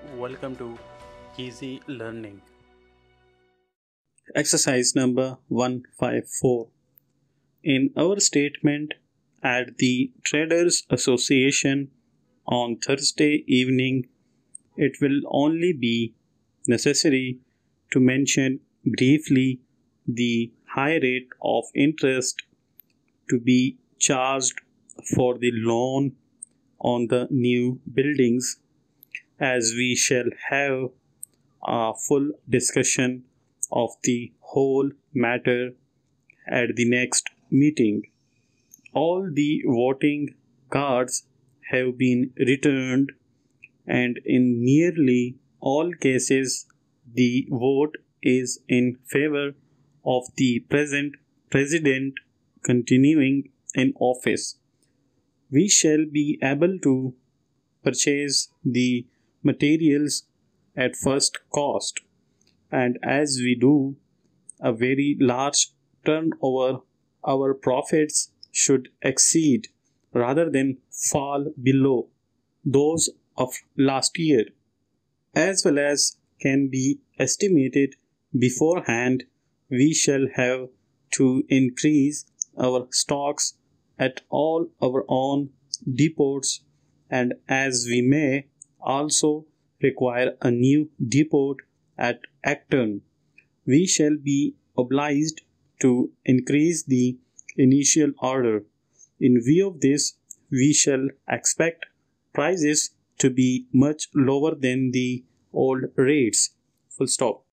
Welcome to Easy Learning. Exercise number 154. In our statement at the Traders Association on Thursday evening, it will only be necessary to mention briefly the high rate of interest to be charged for the loan on the new buildings, as we shall have a full discussion of the whole matter at the next meeting. All the voting cards have been returned, and in nearly all cases, the vote is in favor of the present president continuing in office. We shall be able to purchase the materials at first cost, and as we do a very large turnover, our profits should exceed rather than fall below those of last year, as well as can be estimated beforehand. We shall have to increase our stocks at all our own depots, and as we may also require a new depot at Acton, we shall be obliged to increase the initial order. In view of this, we shall expect prices to be much lower than the old rates. Full stop.